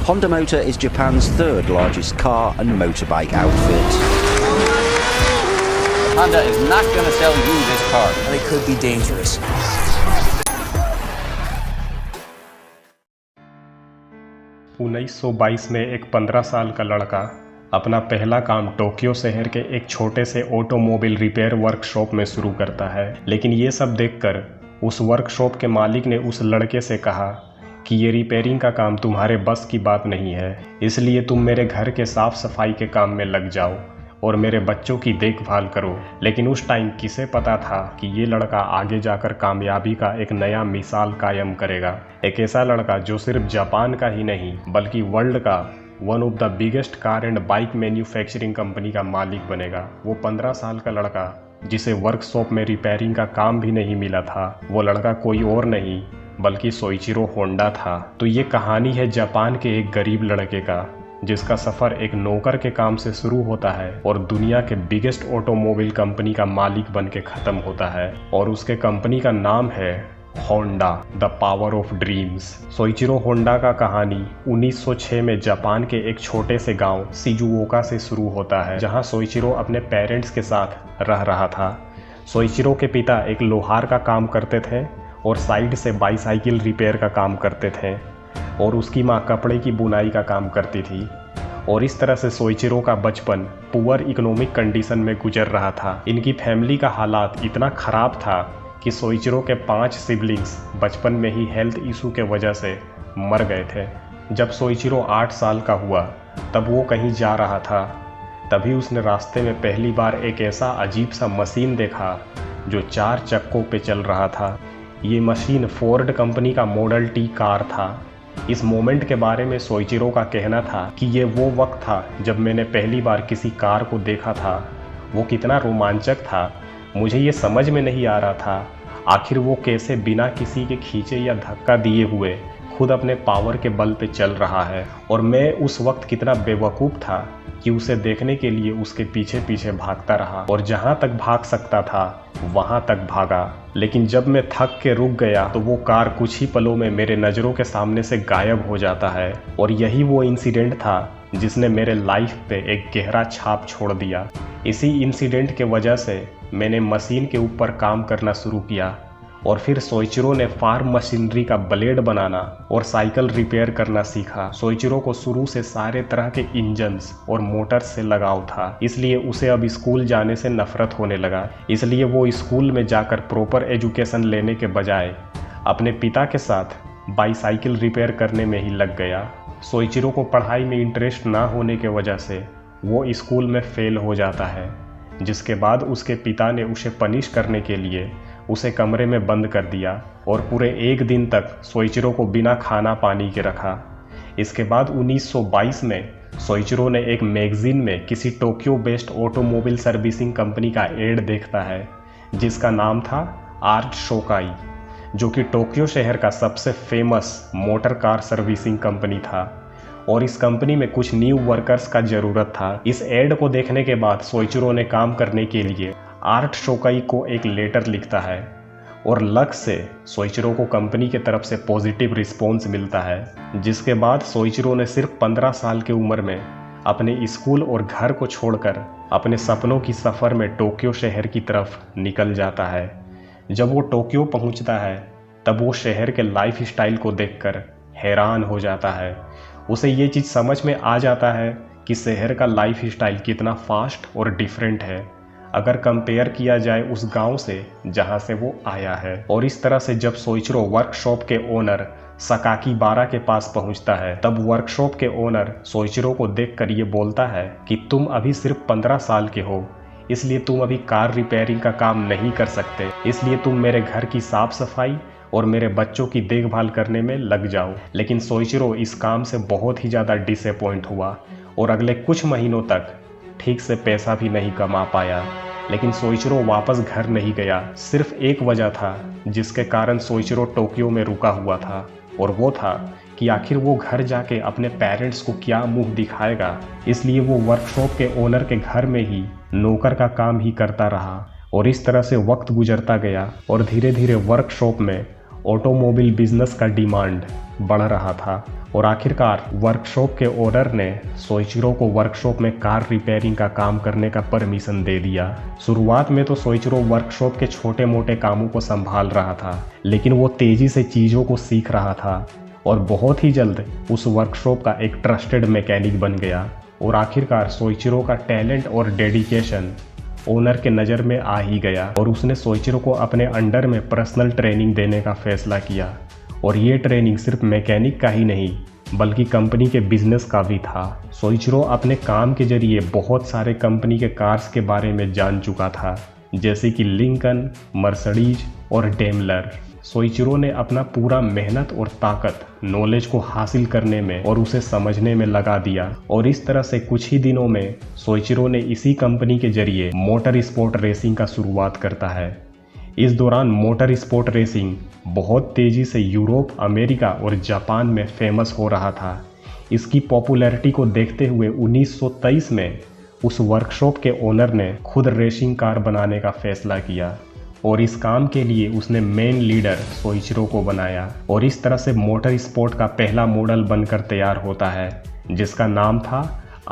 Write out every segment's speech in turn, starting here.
Honda Motor is Japan's third largest car and motorbike outfit. Honda is not going to sell you this car. And it could be dangerous. उन्नीस में एक 15 साल का लड़का अपना पहला काम टोक्यो शहर के एक छोटे से ऑटोमोबाइल रिपेयर वर्कशॉप में शुरू करता है। लेकिन ये सब देखकर उस वर्कशॉप के मालिक ने उस लड़के से कहा कि ये रिपेयरिंग का काम तुम्हारे बस की बात नहीं है, इसलिए तुम मेरे घर के साफ सफाई के काम में लग जाओ और मेरे बच्चों की देखभाल करो। लेकिन उस टाइम किसे पता था कि ये लड़का आगे जाकर कामयाबी का एक नया मिसाल कायम करेगा। एक ऐसा लड़का जो सिर्फ जापान का ही नहीं बल्कि वर्ल्ड का one of the biggest car and bike manufacturing company का मालिक बनेगा। वो 15 साल का लड़का जिसे वर्कशॉप में रिपेयरिंग का काम भी नहीं मिला था, वो लड़का कोई और नहीं बल्कि सोइचिरो होंडा था। तो ये कहानी है जापान के एक गरीब लड़के का जिसका सफ़र एक नौकर के काम से शुरू होता है और दुनिया के बिगेस्ट ऑटोमोबाइल कंपनी का मालिक बन के ख़त्म होता है। और उसके कंपनी का नाम है Honda, the power of dreams. Soichiro Honda का कहानी 1906 में जापान के एक छोटे से गांव शिजुओका से शुरू होता है, जहां सोइचिरो अपने पेरेंट्स के साथ रह रहा था। सोइचिरो के पिता एक लोहार का काम करते थे और साइड से बाईसाइकिल रिपेयर का काम करते थे, और उसकी माँ कपड़े की बुनाई का काम करती थी। और इस तरह से सोइचिरो का बचपन पुअर इकोनॉमिक कंडीशन में गुजर रहा था। इनकी फैमिली का हालात इतना ख़राब था कि सोइचिरो के 5 सिबलिंग्स बचपन में ही हेल्थ इशू के वजह से मर गए थे। जब सोइचिरो 8 साल का हुआ तब वो कहीं जा रहा था, तभी उसने रास्ते में पहली बार एक ऐसा अजीब सा मशीन देखा जो 4 चक्कों पे चल रहा था। ये मशीन फोर्ड कंपनी का मॉडल टी कार था। इस मोमेंट के बारे में सोइचिरो का कहना था कि ये वो वक्त था जब मैंने पहली बार किसी कार को देखा था। वो कितना रोमांचक था, मुझे ये समझ में नहीं आ रहा था आखिर वो कैसे बिना किसी के खींचे या धक्का दिए हुए खुद अपने पावर के बल पे चल रहा है। और मैं उस वक्त कितना बेवकूफ़ था कि उसे देखने के लिए उसके पीछे पीछे भागता रहा और जहाँ तक भाग सकता था वहाँ तक भागा। लेकिन जब मैं थक के रुक गया तो वो कार कुछ ही पलों में मेरे नज़रों के सामने से गायब हो जाता है। और यही वो इंसिडेंट था जिसने मेरे लाइफ पे एक गहरा छाप छोड़ दिया। इसी इंसिडेंट के वजह से मैंने मशीन के ऊपर काम करना शुरू किया और फिर सोइचिरो ने फार्म मशीनरी का ब्लेड बनाना और साइकिल रिपेयर करना सीखा। सोइचिरो को शुरू से सारे तरह के इंजन्स और मोटर्स से लगाव था, इसलिए उसे अब स्कूल जाने से नफरत होने लगा। इसलिए वो स्कूल में जाकर प्रॉपर एजुकेशन लेने के बजाय अपने पिता के साथ बाईसाइकिल रिपेयर करने में ही लग गया। सोइचिरो को पढ़ाई में इंटरेस्ट ना होने के वजह से वो स्कूल में फेल हो जाता है, जिसके बाद उसके पिता ने उसे पनिश करने के लिए उसे कमरे में बंद कर दिया और पूरे 1 दिन तक सोइचिरो को बिना खाना पानी के रखा। इसके बाद 1922 में सोइचिरो ने एक मैगजीन में किसी Tokyo based automobile servicing company का एड देखता है जिसका नाम था आर्ट शोकाई, जो कि टोक्यो शहर का सबसे famous motor car servicing company था और इस कंपनी में कुछ न्यू वर्कर्स का ज़रूरत था। इस एड को देखने के बाद सोइचिरो ने काम करने के लिए आर्ट शोकाई को एक लेटर लिखता है और लक से सोइचिरो को कंपनी की तरफ से पॉजिटिव रिस्पॉन्स मिलता है, जिसके बाद सोइचिरो ने सिर्फ 15 साल की उम्र में अपने स्कूल और घर को छोड़कर अपने सपनों की सफ़र में टोक्यो शहर की तरफ निकल जाता है। जब वो टोक्यो पहुंचता है तब वो शहर के लाइफ स्टाइल को देखकर हैरान हो जाता है। उसे ये चीज़ समझ में आ जाता है कि शहर का लाइफ स्टाइल कितना फास्ट और डिफरेंट है अगर कंपेयर किया जाए उस गांव से जहां से वो आया है। और इस तरह से जब सोइचिरो वर्कशॉप के ओनर सकाकीबारा के पास पहुंचता है तब वर्कशॉप के ओनर सोइचिरो को देखकर ये बोलता है कि तुम अभी सिर्फ 15 साल के हो, इसलिए तुम अभी कार रिपेयरिंग का काम नहीं कर सकते, इसलिए तुम मेरे घर की साफ सफाई और मेरे बच्चों की देखभाल करने में लग जाओ। लेकिन सोइचिरो इस काम से बहुत ही ज़्यादा डिसअपॉइंट हुआ और अगले कुछ महीनों तक ठीक से पैसा भी नहीं कमा पाया। लेकिन सोइचिरो वापस घर नहीं गया। सिर्फ एक वजह था जिसके कारण सोइचिरो टोक्यो में रुका हुआ था, और वो था कि आखिर वो घर जाके अपने पेरेंट्स को क्या मुंह दिखाएगा। इसलिए वो वर्कशॉप के ओनर के घर में ही नौकर का काम ही करता रहा और इस तरह से वक्त गुजरता गया और धीरे धीरे वर्कशॉप में ऑटोमोबाइल बिजनेस का डिमांड बढ़ रहा था और आखिरकार वर्कशॉप के ओनर ने सोइचिरो को वर्कशॉप में कार रिपेयरिंग का काम करने का परमिशन दे दिया। शुरुआत में तो सोइचिरो वर्कशॉप के छोटे मोटे कामों को संभाल रहा था, लेकिन वो तेजी से चीज़ों को सीख रहा था और बहुत ही जल्द उस वर्कशॉप का एक ट्रस्टेड मैकेनिक बन गया। और आखिरकार सोइचिरो का टैलेंट और डेडिकेशन ओनर के नज़र में आ ही गया और उसने सोइचिरो को अपने अंडर में पर्सनल ट्रेनिंग देने का फैसला किया। और ये ट्रेनिंग सिर्फ मैकेनिक का ही नहीं बल्कि कंपनी के बिजनेस का भी था। सोइचिरो अपने काम के जरिए बहुत सारे कंपनी के कार्स के बारे में जान चुका था, जैसे कि लिंकन, मर्सिडीज और डेमलर। सोइचिरो ने अपना पूरा मेहनत और ताकत नॉलेज को हासिल करने में और उसे समझने में लगा दिया और इस तरह से कुछ ही दिनों में सोइचिरो ने इसी कंपनी के जरिए मोटर स्पोर्ट रेसिंग का शुरुआत करता है। इस दौरान मोटर स्पोर्ट रेसिंग बहुत तेज़ी से यूरोप, अमेरिका और जापान में फेमस हो रहा था। इसकी पॉपुलैरिटी को देखते हुए 1923 में उस वर्कशॉप के ओनर ने खुद रेसिंग कार बनाने का फैसला किया और इस काम के लिए उसने मेन लीडर सोइचिरो को बनाया और इस तरह से मोटर स्पोर्ट का पहला मॉडल बनकर तैयार होता है, जिसका नाम था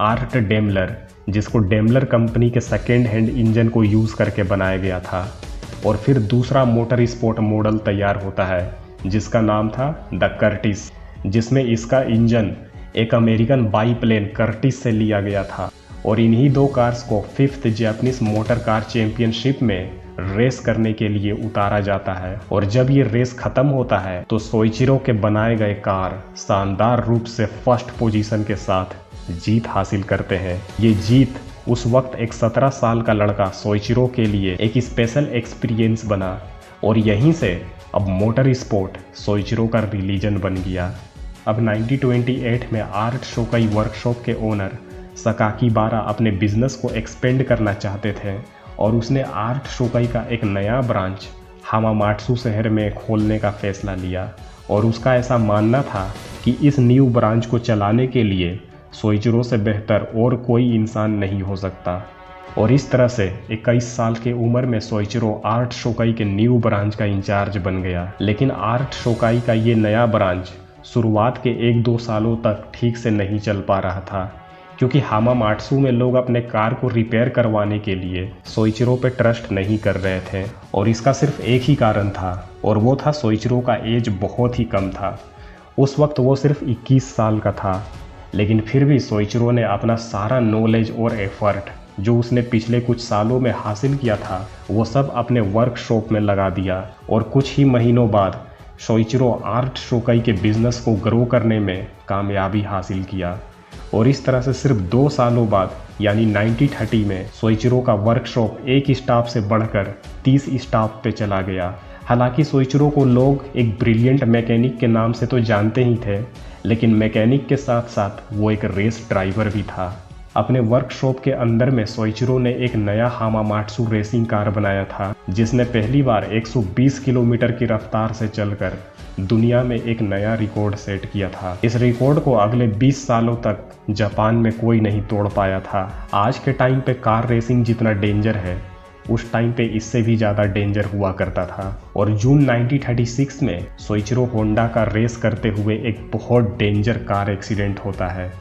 आर्ट डेमलर, जिसको डेमलर कंपनी के सेकेंड हैंड इंजन को यूज़ करके बनाया गया था। और फिर दूसरा मोटर स्पोर्ट मॉडल तैयार होता है जिसका नाम था द कर्टिस, जिसमें इसका इंजन एक अमेरिकन बाईप्लेन कर्टिस से लिया गया था। और इन्हीं दो कार्स को 5th Japanese motor car championship में रेस करने के लिए उतारा जाता है। और जब ये रेस खत्म होता है तो सोइचिरो के बनाए गए कार शानदार रूप से फर्स्ट पोजीशन के साथ जीत हासिल करते हैं। ये जीत उस वक्त एक 17 साल का लड़का सोइचिरो के लिए एक स्पेशल एक्सपीरियंस बना और यहीं से अब मोटर स्पोर्ट सोइचिरो का रिलीजन बन गया। अब 1928 में आर्ट शोकाई वर्कशॉप के ओनर सकाकी बारा अपने बिजनेस को एक्सपेंड करना चाहते थे और उसने आर्ट शोकाई का एक नया ब्रांच हामामाट्सु शहर में खोलने का फैसला लिया। और उसका ऐसा मानना था कि इस न्यू ब्रांच को चलाने के लिए सोइचिरो से बेहतर और कोई इंसान नहीं हो सकता। और इस तरह से 21 साल के उम्र में सोइचिरो आर्ट शोकाई के न्यू ब्रांच का इंचार्ज बन गया। लेकिन आर्ट शोकाई का ये नया ब्रांच शुरुआत के 1-2 सालों तक ठीक से नहीं चल पा रहा था, क्योंकि हामामाट्सु में लोग अपने कार को रिपेयर करवाने के लिए सोइचिरो पे ट्रस्ट नहीं कर रहे थे। और इसका सिर्फ एक ही कारण था और वो था सोइचिरो का एज बहुत ही कम था। उस वक्त वो सिर्फ 21 साल का था, लेकिन फिर भी सोइचिरो ने अपना सारा नॉलेज और एफर्ट जो उसने पिछले कुछ सालों में हासिल किया था वो सब अपने वर्कशॉप में लगा दिया। और कुछ ही महीनों बाद सोइचिरो आर्ट शोकाई के बिजनेस को ग्रो करने में कामयाबी हासिल किया। और इस तरह से सिर्फ 2 सालों बाद यानी 1930 में सोइचिरो का वर्कशॉप एक स्टाफ से बढ़कर 30 स्टाफ पे चला गया। हालांकि सोइचिरो को लोग एक ब्रिलियंट मैकेनिक के नाम से तो जानते ही थे, लेकिन मैकेनिक के साथ साथ वो एक रेस ड्राइवर भी था। अपने वर्कशॉप के अंदर में सोइचिरो ने एक नया हामामाट्सु रेसिंग कार बनाया था, जिसने पहली बार 120 किलोमीटर की रफ्तार से चलकर दुनिया में एक नया रिकॉर्ड सेट किया था। इस रिकॉर्ड को अगले 20 सालों तक जापान में कोई नहीं तोड़ पाया था। आज के टाइम पे कार रेसिंग जितना डेंजर है, उस टाइम पे इससे भी ज़्यादा डेंजर हुआ करता था। और जून 1936 में सोइचिरो होंडा का रेस करते हुए एक बहुत डेंजर कार एक्सीडेंट होता है।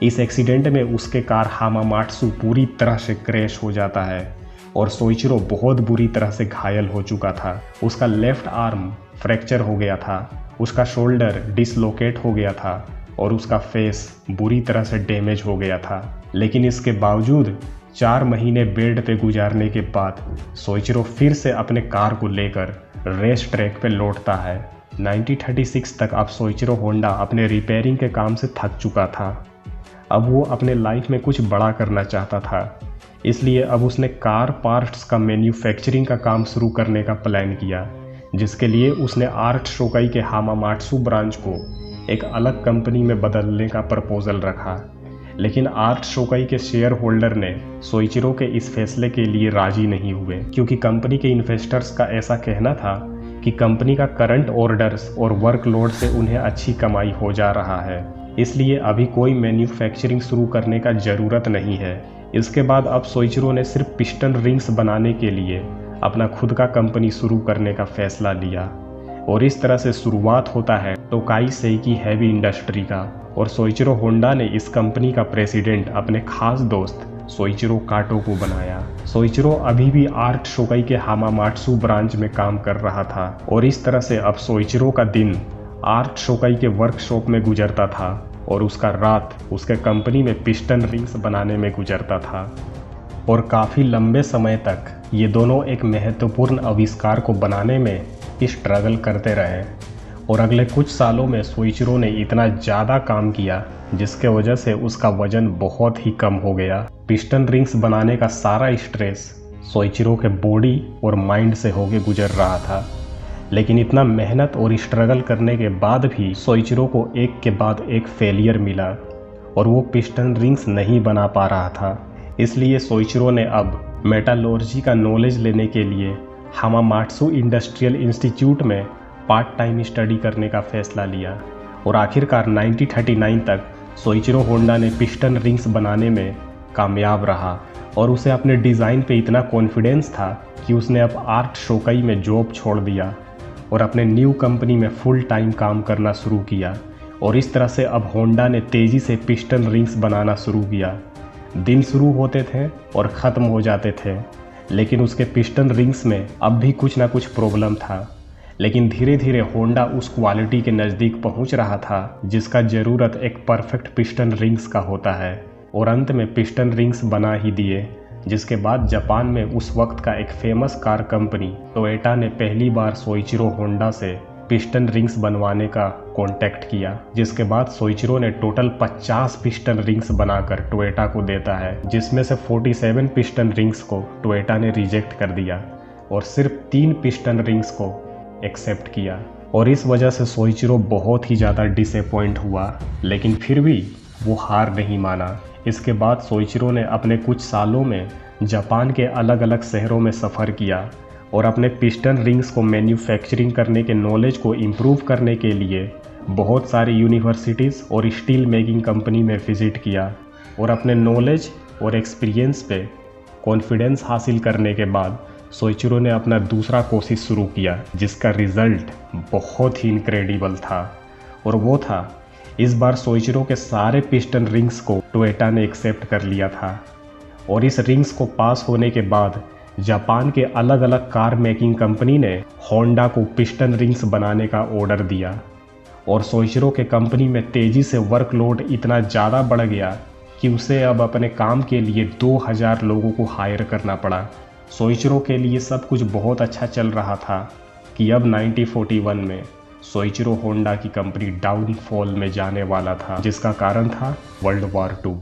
इस एक्सीडेंट में उसके कार हामामाट्सु पूरी तरह से क्रैश हो जाता है और सोइचिरो बहुत बुरी तरह से घायल हो चुका था। उसका लेफ्ट आर्म फ्रैक्चर हो गया था, उसका शोल्डर डिसलोकेट हो गया था और उसका फेस बुरी तरह से डैमेज हो गया था। लेकिन इसके बावजूद 4 महीने बेड पे गुजारने के बाद सोइचिरो फिर से अपने कार को लेकर रेस ट्रैक पे लौटता है। 1936 तक अब सोइचिरो होंडा अपने रिपेयरिंग के काम से थक चुका था। अब वो अपने लाइफ में कुछ बड़ा करना चाहता था, इसलिए अब उसने कार पार्ट्स का मैन्युफैक्चरिंग का काम शुरू करने का प्लान किया, जिसके लिए उसने आर्ट शोकाई के हामामाट्सु ब्रांच को एक अलग कंपनी में बदलने का प्रपोजल रखा। लेकिन आर्ट शोकाई के शेयर होल्डर ने सोइचिरो के इस फैसले के लिए राजी नहीं हुए, क्योंकि कंपनी के इन्वेस्टर्स का ऐसा कहना था कि कंपनी का करंट ऑर्डर्स और वर्कलोड से उन्हें अच्छी कमाई हो जा रहा है, इसलिए अभी कोई मैन्युफैक्चरिंग शुरू करने का ज़रूरत नहीं है। इसके बाद अब सोइचिरो ने सिर्फ पिस्टन रिंग्स बनाने के लिए अपना खुद का कंपनी शुरू करने का फैसला लिया। और इस तरह से शुरुआत होता है टोकाई सेइकी हैवी इंडस्ट्री का। और सोइचिरो होंडा ने इस कंपनी का प्रेसिडेंट अपने खास दोस्त सोइचिरो काटो को बनाया। सोइचिरो अभी भी आर्ट शोकाई के हामामाट्सु ब्रांच में काम कर रहा था और इस तरह से अब सोइचिरो का दिन आर्ट शोकाई के वर्कशॉप में गुजरता था और उसका रात उसके कंपनी में पिस्टन रिंग्स बनाने में गुजरता था। और काफ़ी लंबे समय तक ये दोनों एक महत्वपूर्ण आविष्कार को बनाने में स्ट्रगल करते रहे। और अगले कुछ सालों में सोइचिरो ने इतना ज़्यादा काम किया जिसके वजह से उसका वजन बहुत ही कम हो गया। पिस्टन रिंग्स बनाने का सारा स्ट्रेस सोइचिरो के बॉडी और माइंड से होके गुजर रहा था। लेकिन इतना मेहनत और स्ट्रगल करने के बाद भी सोइचिरो को एक के बाद एक फेलियर मिला और वो पिस्टन रिंग्स नहीं बना पा रहा था। इसलिए सोइचिरो ने अब मेटालर्जी का नॉलेज लेने के लिए हामामाट्सु इंडस्ट्रियल इंस्टीट्यूट में पार्ट टाइम स्टडी करने का फैसला लिया। और आखिरकार 1939 तक सोइचिरो होंडा ने पिस्टन रिंग्स बनाने में कामयाब रहा और उसे अपने डिज़ाइन पे इतना कॉन्फिडेंस था कि उसने अब आर्ट शोकाई में जॉब छोड़ दिया और अपने न्यू कंपनी में फुल टाइम काम करना शुरू किया। और इस तरह से अब होंडा ने तेज़ी से पिस्टन रिंग्स बनाना शुरू किया। दिन शुरू होते थे और ख़त्म हो जाते थे, लेकिन उसके पिस्टन रिंग्स में अब भी कुछ ना कुछ प्रॉब्लम था। लेकिन धीरे धीरे होंडा उस क्वालिटी के नज़दीक पहुंच रहा था जिसका ज़रूरत एक परफेक्ट पिस्टन रिंग्स का होता है। और अंत में पिस्टन रिंग्स बना ही दिए, जिसके बाद जापान में उस वक्त का एक फेमस कार कंपनी टोयोटा ने पहली बार सोइचिरो होंडा से पिस्टन रिंग्स बनवाने का कॉन्टैक्ट किया। जिसके बाद सोइचिरो ने टोटल 50 पिस्टन रिंग्स बनाकर टोयोटा को देता है, जिसमें से 47 पिस्टन रिंग्स को टोयोटा ने रिजेक्ट कर दिया और सिर्फ 3 पिस्टन रिंग्स को एक्सेप्ट किया। और इस वजह से सोइचिरो बहुत ही ज़्यादा डिसअपॉइंट हुआ, लेकिन फिर भी वो हार नहीं माना। इसके बाद सोइचिरो ने अपने कुछ सालों में जापान के अलग अलग शहरों में सफ़र किया और अपने पिस्टन रिंग्स को मैन्युफैक्चरिंग करने के नॉलेज को इम्प्रूव करने के लिए बहुत सारी यूनिवर्सिटीज़ और स्टील मेकिंग कंपनी में विज़िट किया। और अपने नॉलेज और एक्सपीरियंस पे कॉन्फिडेंस हासिल करने के बाद सोइचिरो ने अपना दूसरा कोशिश शुरू किया, जिसका रिज़ल्ट बहुत ही इनक्रेडिबल था। और वो था, इस बार सोइचिरो के सारे पिस्टन रिंग्स को टोयोटा ने एक्सेप्ट कर लिया था। और इस रिंग्स को पास होने के बाद जापान के अलग अलग कार मेकिंग कंपनी ने होंडा को पिस्टन रिंग्स बनाने का ऑर्डर दिया। और सोइचिरो के कंपनी में तेज़ी से वर्कलोड इतना ज़्यादा बढ़ गया कि उसे अब अपने काम के लिए 2000 लोगों को हायर करना पड़ा। सोइचिरो के लिए सब कुछ बहुत अच्छा चल रहा था कि अब 1941 में सोइचिरो होंडा की कंपनी डाउनफॉल में जाने वाला था, जिसका कारण था वर्ल्ड वॉर 2।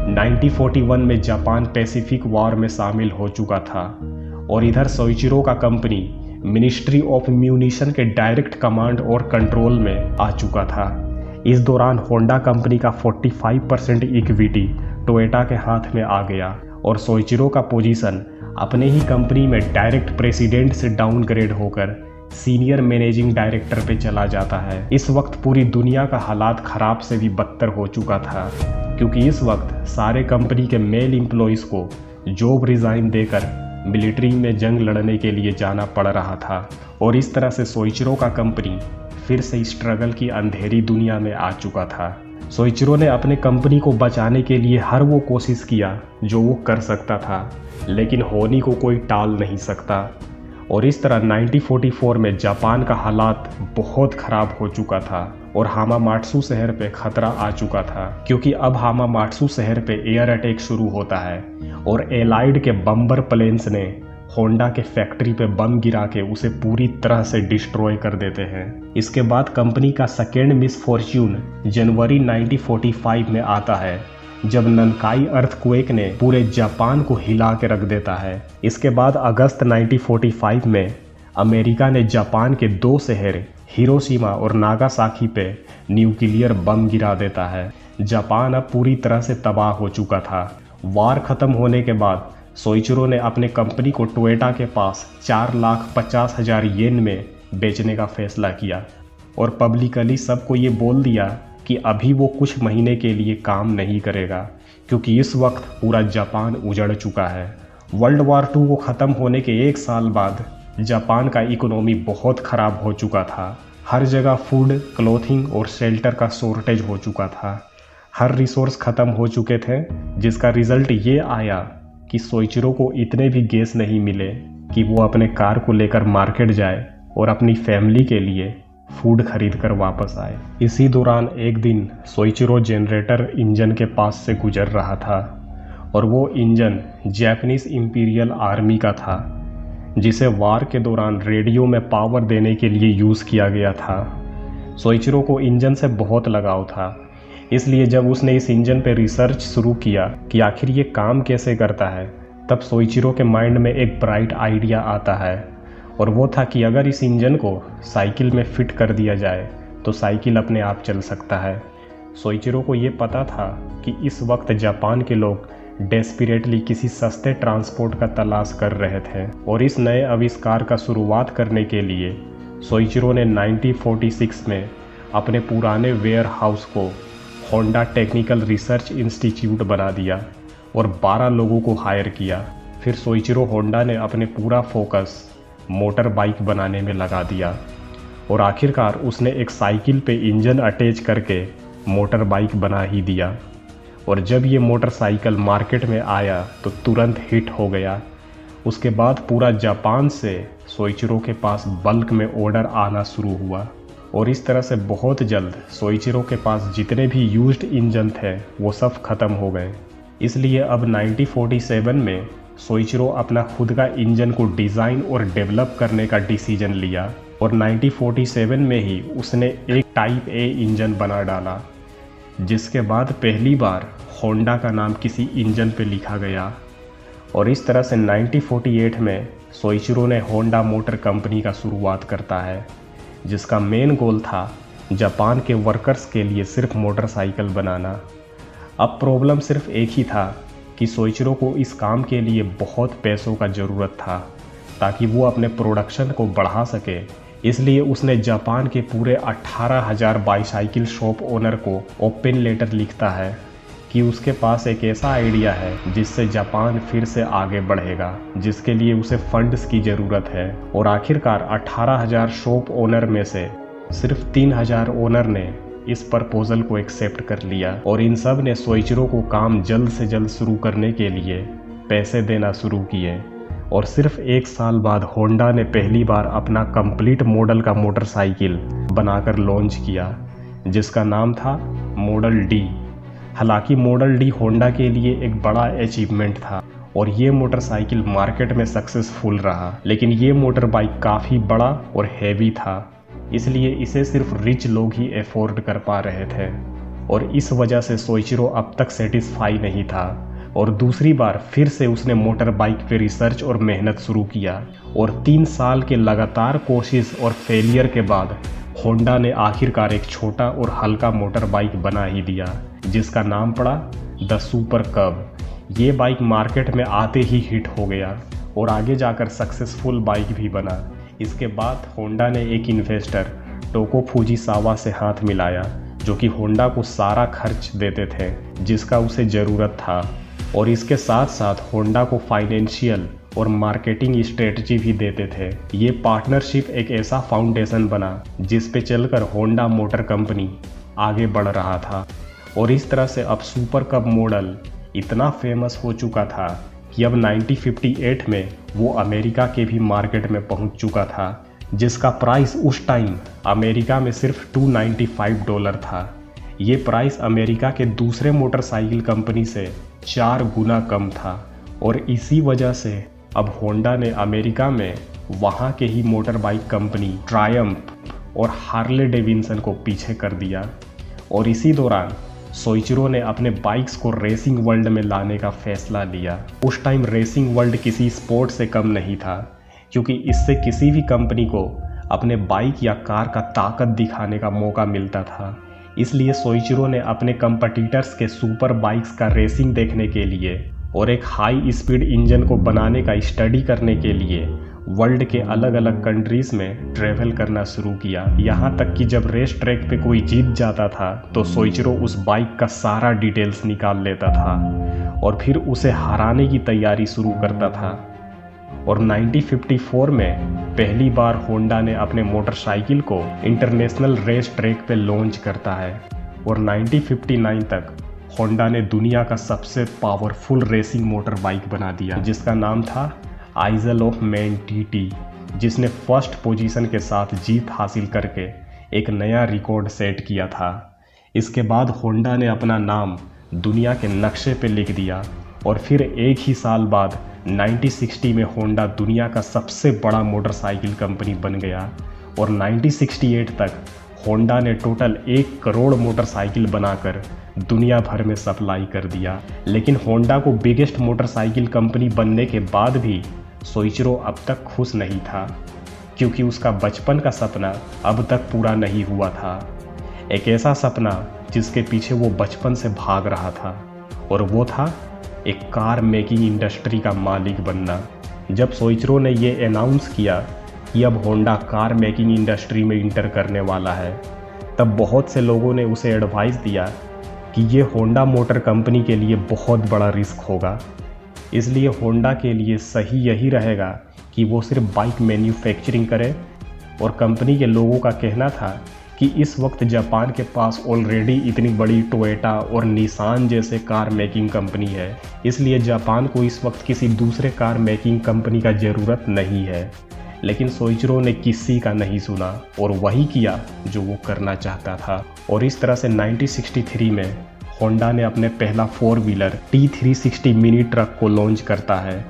1941 में जापान पैसिफिक वॉर में शामिल हो चुका था और इधर सोइचिरो का कंपनी मिनिस्ट्री ऑफ म्यूनिशन के डायरेक्ट कमांड और कंट्रोल में आ चुका था। इस दौरान होंडा कंपनी का 45% इक्विटी टोयोटा के हाथ में आ गया और सोइचिरो का पोजीशन अपने ही कंपनी में डायरेक्ट प्रेसिडेंट से डाउनग्रेड होकर सीनियर मैनेजिंग डायरेक्टर पे चला जाता है। इस वक्त पूरी दुनिया का हालात ख़राब से भी बदतर हो चुका था, क्योंकि इस वक्त सारे कंपनी के मेल एम्प्लॉइज़ को जॉब रिज़ाइन देकर मिलिट्री में जंग लड़ने के लिए जाना पड़ रहा था। और इस तरह से सोइचिरो का कंपनी फिर से स्ट्रगल की अंधेरी दुनिया में आ चुका था। सोइचिरो ने अपने कंपनी को बचाने के लिए हर वो कोशिश किया जो वो कर सकता था, लेकिन होनी को कोई टाल नहीं सकता। और इस तरह 1944 में जापान का हालात बहुत ख़राब हो चुका था और हामामाट्सु शहर पे ख़तरा आ चुका था, क्योंकि अब हामामाट्सु शहर पे एयर अटैक शुरू होता है और एलाइड के बम्बर प्लेन्स ने होंडा के फैक्ट्री पे बम गिरा के उसे पूरी तरह से डिस्ट्रॉय कर देते हैं। इसके बाद कंपनी का सेकेंड मिसफॉर्च्यून जनवरी 1945 में आता है, जब ननकाई अर्थक्वेक ने पूरे जापान को हिला के रख देता है। इसके बाद अगस्त 1945 में अमेरिका ने जापान के 2 शहर हिरोशिमा और नागासाकी पे न्यूक्लियर बम गिरा देता है। जापान अब पूरी तरह से तबाह हो चुका था। वार ख़त्म होने के बाद सोइचिरो ने अपने कंपनी को टोयोटा के पास 4,50,000 येन में बेचने का फैसला किया और पब्लिकली सबको ये बोल दिया कि अभी वो कुछ महीने के लिए काम नहीं करेगा, क्योंकि इस वक्त पूरा जापान उजड़ चुका है। वर्ल्ड वॉर 2 को ख़त्म होने के 1 साल बाद जापान का इकोनॉमी बहुत ख़राब हो चुका था। हर जगह फूड, क्लोथिंग और शेल्टर का शॉर्टेज हो चुका था। हर रिसोर्स ख़त्म हो चुके थे, जिसका रिज़ल्ट ये आया कि सोइचिरो को इतने भी गैस नहीं मिले कि वो अपने कार को लेकर मार्केट जाए और अपनी फैमिली के लिए फूड खरीद कर वापस आए। इसी दौरान एक दिन सोइचिरो जनरेटर इंजन के पास से गुजर रहा था और वो इंजन जापानीज इंपीरियल आर्मी का था, जिसे वार के दौरान रेडियो में पावर देने के लिए यूज़ किया गया था। सोइचिरो को इंजन से बहुत लगाव था, इसलिए जब उसने इस इंजन पर रिसर्च शुरू किया कि आखिर ये काम कैसे करता है, तब सोइचिरो के माइंड में एक ब्राइट आइडिया आता है और वो था कि अगर इस इंजन को साइकिल में फिट कर दिया जाए तो साइकिल अपने आप चल सकता है। सोइचिरो को ये पता था कि इस वक्त जापान के लोग डेस्परेटली किसी सस्ते ट्रांसपोर्ट का तलाश कर रहे थे और इस नए आविष्कार का शुरुआत करने के लिए सोइचिरो ने 1946 में अपने पुराने वेयर हाउस को होंडा टेक्निकल रिसर्च इंस्टीट्यूट बना दिया और 12 लोगों को हायर किया। फिर सोइचिरो होंडा ने अपने पूरा फोकस मोटर बाइक बनाने में लगा दिया और आखिरकार उसने एक साइकिल पे इंजन अटैच करके मोटर बाइक बना ही दिया। और जब ये मोटरसाइकिल मार्केट में आया तो तुरंत हिट हो गया। उसके बाद पूरा जापान से सोइचिरो के पास बल्क में ऑर्डर आना शुरू हुआ और इस तरह से बहुत जल्द सोइचिरो के पास जितने भी यूज्ड इंजन थे वो सब ख़त्म हो गए। इसलिए अब 1947 में सोइचिरो अपना खुद का इंजन को डिज़ाइन और डेवलप करने का डिसीजन लिया और 1947 में ही उसने एक टाइप ए इंजन बना डाला, जिसके बाद पहली बार होंडा का नाम किसी इंजन पे लिखा गया। और इस तरह से 1948 में सोइचिरो ने होंडा मोटर कंपनी का शुरुआत करता है, जिसका मेन गोल था जापान के वर्कर्स के लिए सिर्फ मोटरसाइकिल बनाना। अब प्रॉब्लम सिर्फ एक ही था कि सोइचिरो को इस काम के लिए बहुत पैसों का ज़रूरत था ताकि वो अपने प्रोडक्शन को बढ़ा सके। इसलिए उसने जापान के पूरे 18,000 बाईसाइकिल शॉप ओनर को ओपन लेटर लिखता है कि उसके पास एक ऐसा आइडिया है जिससे जापान फिर से आगे बढ़ेगा, जिसके लिए उसे फंड्स की ज़रूरत है। और आखिरकार 18,000 शॉप ओनर में से सिर्फ 3,000 ओनर ने इस प्रपोजल को एक्सेप्ट कर लिया और इन सब ने सोइचिरो को काम जल्द से जल्द शुरू करने के लिए पैसे देना शुरू किए। और सिर्फ एक साल बाद होंडा ने पहली बार अपना कंप्लीट मॉडल का मोटरसाइकिल बनाकर लॉन्च किया, जिसका नाम था मॉडल डी। हालांकि मॉडल डी होंडा के लिए एक बड़ा अचीवमेंट था और ये मोटरसाइकिल मार्केट में सक्सेसफुल रहा, लेकिन ये मोटर बाइक काफ़ी बड़ा और हैवी था, इसलिए इसे सिर्फ रिच लोग ही अफोर्ड कर पा रहे थे। और इस वजह से सोइचिरो अब तक सेटिस्फाई नहीं था और दूसरी बार फिर से उसने मोटर बाइक पे रिसर्च और मेहनत शुरू किया। और 3 साल के लगातार कोशिश और फेलियर के बाद होंडा ने आखिरकार एक छोटा और हल्का मोटर बाइक बना ही दिया, जिसका नाम पड़ा द सुपर कब। ये बाइक मार्केट में आते ही हिट हो गया और आगे जाकर सक्सेसफुल बाइक भी बना। इसके बाद होंडा ने एक इन्वेस्टर टोको फुजीसावा से हाथ मिलाया, जो कि होंडा को सारा खर्च देते थे जिसका उसे ज़रूरत था। और इसके साथ साथ होंडा को फाइनेंशियल और मार्केटिंग स्ट्रेटजी भी देते थे। ये पार्टनरशिप एक ऐसा फाउंडेशन बना जिस पे चलकर होंडा मोटर कंपनी आगे बढ़ रहा था। और इस तरह से अब सुपर कब मॉडल इतना फेमस हो चुका था कि अब 1958 में वो अमेरिका के भी मार्केट में पहुंच चुका था, जिसका प्राइस उस टाइम अमेरिका में सिर्फ $295 था। ये प्राइस अमेरिका के दूसरे मोटरसाइकिल कंपनी से 4 गुना कम था। और इसी वजह से अब होंडा ने अमेरिका में वहाँ के ही मोटर बाइक कंपनी ट्रायम्फ और हार्ले डेविडसन को पीछे कर दिया। और इसी दौरान सोइचिरो ने अपने बाइक्स को रेसिंग वर्ल्ड में लाने का फैसला लिया। उस टाइम रेसिंग वर्ल्ड किसी स्पोर्ट से कम नहीं था, क्योंकि इससे किसी भी कंपनी को अपने बाइक या कार का ताकत दिखाने का मौका मिलता था। इसलिए सोइचिरो ने अपने कंपटीटर्स के सुपर बाइक्स का रेसिंग देखने के लिए और एक हाई स्पीड इंजन को बनाने का स्टडी करने के लिए वर्ल्ड के अलग अलग कंट्रीज़ में ट्रैवल करना शुरू किया। यहाँ तक कि जब रेस ट्रैक पे कोई जीत जाता था तो सोइचिरो उस बाइक का सारा डिटेल्स निकाल लेता था और फिर उसे हराने की तैयारी शुरू करता था। और 1954 में पहली बार होंडा ने अपने मोटरसाइकिल को इंटरनेशनल रेस ट्रैक पे लॉन्च करता है और 1959 तक होंडा ने दुनिया का सबसे पावरफुल रेसिंग मोटर बाइक बना दिया जिसका नाम था आइजल ऑफ मैन TT, जिसने फर्स्ट पोजीशन के साथ जीत हासिल करके एक नया रिकॉर्ड सेट किया था। इसके बाद होंडा ने अपना नाम दुनिया के नक्शे पे लिख दिया और फिर एक ही साल बाद 1960 में होंडा दुनिया का सबसे बड़ा मोटरसाइकिल कंपनी बन गया और 1968 तक होंडा ने टोटल 1 करोड़ मोटरसाइकिल बनाकर दुनिया भर में सप्लाई कर दिया। लेकिन होंडा को बिगेस्ट मोटरसाइकिल कंपनी बनने के बाद भी सोइचिरो अब तक खुश नहीं था, क्योंकि उसका बचपन का सपना अब तक पूरा नहीं हुआ था। एक ऐसा सपना जिसके पीछे वो बचपन से भाग रहा था, और वो था एक कार मेकिंग इंडस्ट्री का मालिक बनना। जब सोइचिरो ने ये अनाउंस किया कि अब होंडा कार मेकिंग इंडस्ट्री में इंटर करने वाला है, तब बहुत से लोगों ने उसे एडवाइस दिया कि ये होंडा मोटर कंपनी के लिए बहुत बड़ा रिस्क होगा, इसलिए होंडा के लिए सही यही रहेगा कि वो सिर्फ बाइक मैन्युफैक्चरिंग करे। और कंपनी के लोगों का कहना था कि इस वक्त जापान के पास ऑलरेडी इतनी बड़ी टोयोटा और निसान जैसे कार मेकिंग कंपनी है, इसलिए जापान को इस वक्त किसी दूसरे कार मेकिंग कंपनी का ज़रूरत नहीं है। लेकिन सोइचिरो ने किसी का नहीं सुना और वही किया जो वो करना चाहता था। और इस तरह से 1963 में होंडा ने अपने पहला 4 व्हीलर T360 मिनी ट्रक को लॉन्च करता है,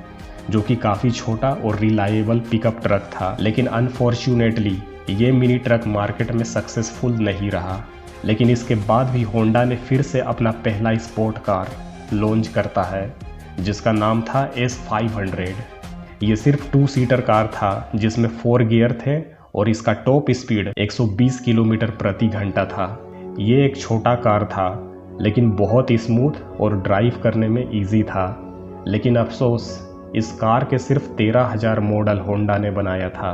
जो कि काफ़ी छोटा और रिलायबल पिकअप ट्रक था। लेकिन अनफॉर्चुनेटली ये मिनी ट्रक मार्केट में सक्सेसफुल नहीं रहा। लेकिन इसके बाद भी होंडा ने फिर से अपना पहला स्पोर्ट कार लॉन्च करता है, जिसका नाम था S500। ये सिर्फ 2 सीटर कार था जिसमें 4 गियर थे और इसका टॉप स्पीड 120 किलोमीटर प्रति घंटा था। ये एक छोटा कार था लेकिन बहुत स्मूथ और ड्राइव करने में इजी था। लेकिन अफसोस इस कार के सिर्फ 13,000 मॉडल होंडा ने बनाया था।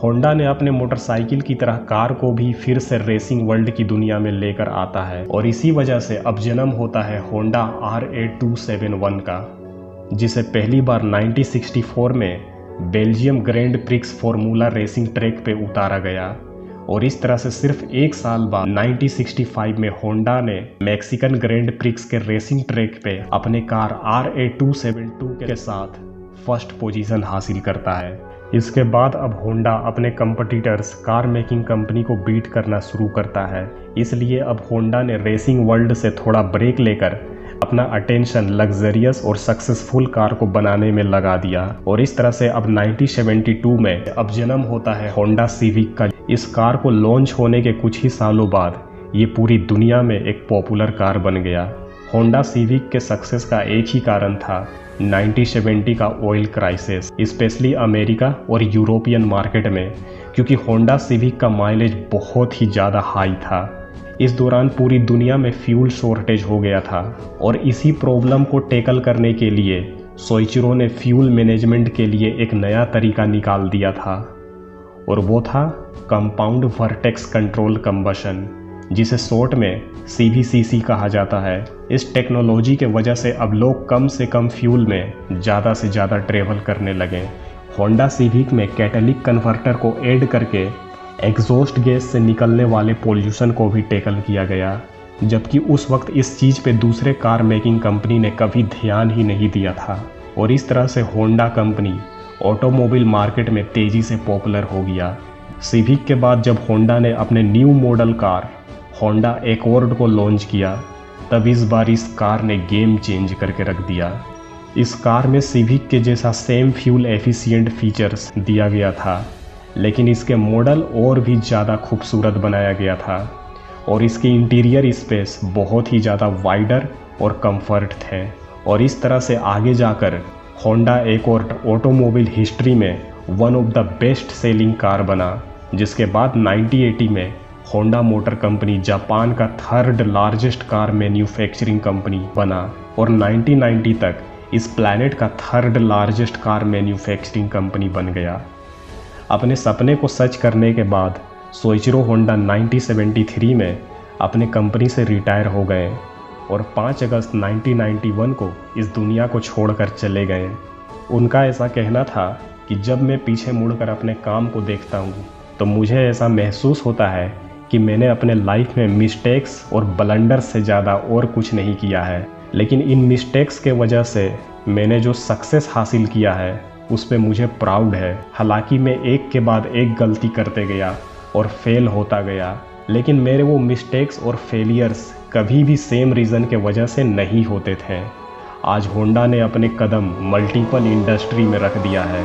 होंडा ने अपने मोटरसाइकिल की तरह कार को भी फिर से रेसिंग वर्ल्ड की दुनिया में लेकर आता है और इसी वजह से अब जन्म होता है होंडा RA271 का, जिसे पहली बार 1964 में Belgium grand prix formula racing track पे उतारा गया। और इस तरह से सिर्फ एक साल बाद 1965 में होंडा ने मैक्सिकन ग्रैंड प्रिक्स के रेसिंग ट्रैक पे अपने कार RA272 के साथ फर्स्ट पोजीशन हासिल करता है। इसके बाद अब होंडा अपने कंपटीटर्स कार मेकिंग कंपनी को बीट करना शुरू करता है, इसलिए अब होंडा ने रेसिंग वर्ल्ड से थोड़ा ब्रेक लेकर अपना अटेंशन लग्जरियस और सक्सेसफुल कार को बनाने में लगा दिया। और इस तरह से अब 1972 में अब जन्म होता है होंडा सिविक का। इस कार को लॉन्च होने के कुछ ही सालों बाद ये पूरी दुनिया में एक पॉपुलर कार बन गया। होंडा सिविक के सक्सेस का एक ही कारण था 1970 का ऑयल क्राइसिस, स्पेशली अमेरिका और यूरोपियन मार्केट में, क्योंकि होंडा सिविक का माइलेज बहुत ही ज़्यादा हाई था। इस दौरान पूरी दुनिया में फ्यूल शॉर्टेज हो गया था और इसी प्रॉब्लम को टैकल करने के लिए सोइचिरो ने फ्यूल मैनेजमेंट के लिए एक नया तरीका निकाल दिया था, और वो था कंपाउंड वर्टेक्स कंट्रोल कंबशन, जिसे शॉर्ट में CVCC कहा जाता है। इस टेक्नोलॉजी के वजह से अब लोग कम से कम फ्यूल में ज़्यादा से ज़्यादा ट्रेवल करने लगे। होंडा सिविक में कैटलिक कन्वर्टर को ऐड करके एग्जॉस्ट गैस से निकलने वाले पोल्यूशन को भी टैकल किया गया, जबकि उस वक्त इस चीज़ पे दूसरे कार मेकिंग कंपनी ने कभी ध्यान ही नहीं दिया था। और इस तरह से होंडा कंपनी ऑटोमोबाइल मार्केट में तेज़ी से पॉपुलर हो गया। सिविक के बाद जब होंडा ने अपने new model car Honda accord को लॉन्च किया, तब इस बार इस कार ने गेम चेंज करके रख दिया। इस कार में सिविक के जैसा सेम फ्यूल एफिशिएंट फीचर्स दिया गया था, लेकिन इसके मॉडल और भी ज़्यादा खूबसूरत बनाया गया था और इसकी इंटीरियर स्पेस बहुत ही ज़्यादा वाइडर और कंफर्ट थे। और इस तरह से आगे जाकर होंडा एकॉर्ड ऑटोमोबाइल हिस्ट्री में one of the best selling car बना, जिसके बाद 1980 में होंडा मोटर कंपनी जापान का 3rd largest car manufacturing company बना और 1990 तक इस प्लैनेट का 3rd largest car manufacturing company बन गया। अपने सपने को सच करने के बाद सोइचिरो होंडा 1973 में अपने कंपनी से रिटायर हो गए और 5 अगस्त 1991 को इस दुनिया को छोड़कर चले गए। उनका ऐसा कहना था कि जब मैं पीछे मुड़कर अपने काम को देखता हूँ तो मुझे ऐसा महसूस होता है कि मैंने अपने लाइफ में मिस्टेक्स और ब्लंडर्स से ज़्यादा और कुछ नहीं किया है, लेकिन इन मिस्टेक्स के वजह से मैंने जो सक्सेस हासिल किया है उस पे मुझे प्राउड है। हालांकि मैं एक के बाद एक गलती करते गया और फेल होता गया, लेकिन मेरे वो मिस्टेक्स और फेलियर्स कभी भी सेम रीज़न के वजह से नहीं होते थे। आज होंडा ने अपने कदम मल्टीपल इंडस्ट्री में रख दिया है,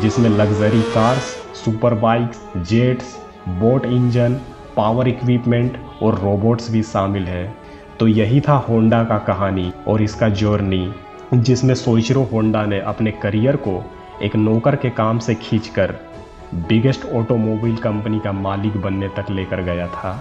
जिसमें luxury cars, super bikes, jets, boat engine, power equipment और रोबोट्स भी शामिल है। तो यही था होंडा का कहानी और इसका जर्नी, जिसमें सोइचिरो होंडा ने अपने करियर को एक नौकर के काम से खींचकर बिगेस्ट ऑटोमोबाइल कंपनी का मालिक बनने तक लेकर गया था।